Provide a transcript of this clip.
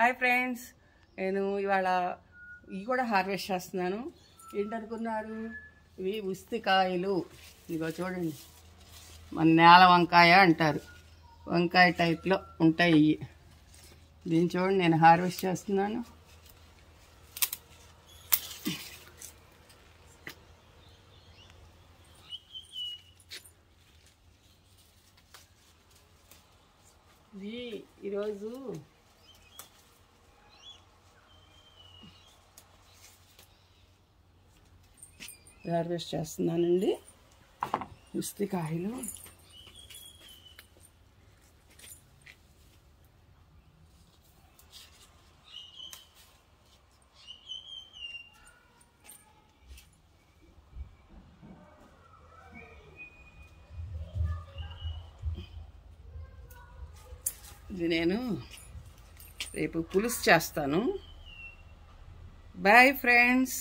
Hi friends, నేను ఇవాళ ఇవి కూడా హార్వెస్ట్ చేస్తున్నాను. ఏంటనుకున్నారు? ఇవి ఉస్తికాయలు. ఇదిగో చూడండి, మన నేల వంకాయ అంటారు, వంకాయ టైప్లో ఉంటాయి ఇవి. దీన్ని చూడండి, నేను హార్వెస్ట్ చేస్తున్నాను. ఇది ఈరోజు హార్వెస్ట్ చేస్తున్నానండి ఉస్తికాయలు. ఇది నేను రేపు పులుసు చేస్తాను. Bye friends.